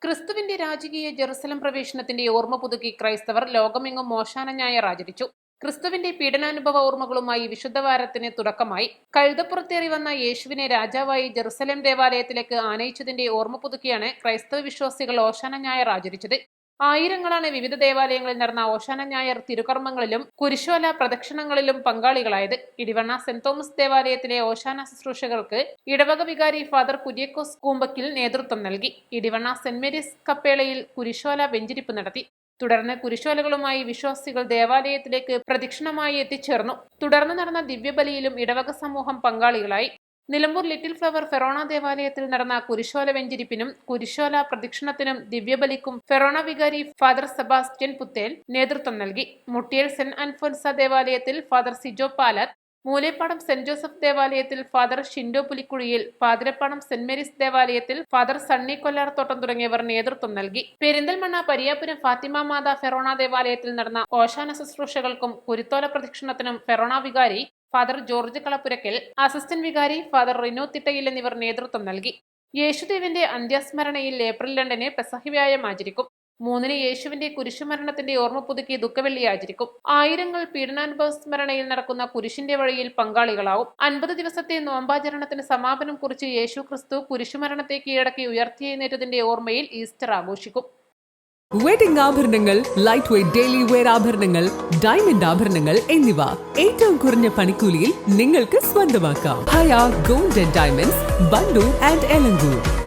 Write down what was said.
ക്രിസ്തുവിന്റെ രാജകീയ ജെറുസലം പ്രവേശനത്തിന്റെ ഓർമ്മ പുതുക്കി ക്രൈസ്തവർ ലോകമെങ്ങും ഓശാന ഞായർ ആചരിച്ചു. ക്രിസ്തുവിന്റെ പീഡനാനുഭവ ഓർമ്മകളുമായി വിശുദ്ധവാരത്തിന് തുടക്കമായി. കഴുതപ്പുറത്തേറി വന്ന യേശുവിനെ രാജാവായി ജെറുസലേം ദേവാലയത്തിലേക്ക് ആനയിച്ചതിന്റെ ഓർമ്മ പുതുക്കിയാണ് ക്രൈസ്തവ വിശ്വാസികൾ ഓശാന ഞായർ ആചരിച്ചത്. ആയിരങ്ങളാണ് വിവിധ ദേവാലയങ്ങളിൽ നടന്ന ഓശാന ഞായർ തിരുകർമ്മങ്ങളിലും കുരിശോല പ്രദക്ഷിണങ്ങളിലും പങ്കാളികളായത്. ഇടിവണ്ണ സെന്റ് തോമസ് ദേവാലയത്തിലെ ഓശാന ശുശ്രൂഷകൾക്ക് ഇടവക വികാരി ഫാദർ കുര്യക്കോസ് കൂമ്പക്കിൽ നേതൃത്വം നൽകി. ഇടിവണ്ണ സെന്റ് മേരീസ് കപ്പേളയിൽ കുരിശോല വെഞ്ചരിപ്പ് നടത്തി. തുടർന്ന് കുരിശോലകളുമായി വിശ്വാസികൾ ദേവാലയത്തിലേക്ക് പ്രദക്ഷിണമായി എത്തിച്ചേർന്നു. തുടർന്ന് നടന്ന ദിവ്യബലിയിലും ഇടവക സമൂഹം പങ്കാളികളായി. നിലമ്പൂർ ലിറ്റിൽ ഫ്ലവർ ഫെറോണ ദേവാലയത്തിൽ നടന്ന കുരിശോല വെഞ്ചരിപ്പിനും കുരിശോല പ്രദക്ഷിണത്തിനും ദിവ്യബലിക്കും ഫെറോണ വികാരി ഫാദർ സെബാസ്റ്റ്യൻ പുത്തേൽ നേതൃത്വം നൽകി. മുട്ടിയേൽ സെന്റ് അൽഫോൻസ ദേവാലയത്തിൽ father Sijo Palath, Moolepadam Saint Joseph ദേവാലയത്തിൽ father Shindo Pulikuzhiyil, Pathirapadam Saint Mary's ദേവാലയത്തിൽ ഫാദർ സണ്ണി കൊല്ലാർത്തോട്ടം തുടങ്ങിയവർ നേതൃത്വം നൽകി. പെരിന്തൽമണ്ണ പരിയാപുരം ഫാത്തിമ മാതാ ഫെറോണ ദേവാലയത്തിൽ നടന്ന ഓശാന ശുശ്രൂഷകൾക്കും കുരുത്തോല പ്രദക്ഷിണത്തിനും ഫെറോണ വികാരി ഫാദർ ജോർജ് കളപ്പുരക്കൽ, അസിസ്റ്റന്റ് വികാരി ഫാദർ റിനോ തിട്ടയിൽ എന്നിവർ നേതൃത്വം നൽകി. യേശുദേവന്റെ അന്ത്യസ്മരണയിൽ ഏപ്രിൽ 2 പെസഹ വ്യാഴം ആചരിക്കും. 3 യേശുവിന്റെ കുരിശുമരണത്തിന്റെ ഓർമ്മ പുതുക്കി ദുഃഖവെള്ളി ആചരിക്കും. ആയിരങ്ങൾ പീഡനാനുഭവ സ്മരണയിൽ നടക്കുന്ന കുരിശിന്റെ വഴിയിൽ പങ്കാളികളാവും. 50 ദിവസത്തെ നോമ്പാചരണത്തിന് സമാപനം കുറിച്ച് യേശു ക്രിസ്തു കുരിശുമരണത്തെ കീഴടക്കി ഉയർത്തെഴുന്നേറ്റതിന്റെ ഓർമ്മയിൽ ഈസ്റ്റർ ആഘോഷിക്കും. വെഡിംഗ് ആഭരണങ്ങൾ, ലൈറ്റ് വെയ്റ്റ് ഡെയിലി വെയർ ആഭരണങ്ങൾ, ഡയമണ്ട് ആഭരണങ്ങൾ എന്നിവ ഏറ്റവും കുറഞ്ഞ പണിക്കൂലിയിൽ നിങ്ങൾക്ക് സ്വന്തമാക്കാം. Haya gold and diamonds, Bandur and Elankur.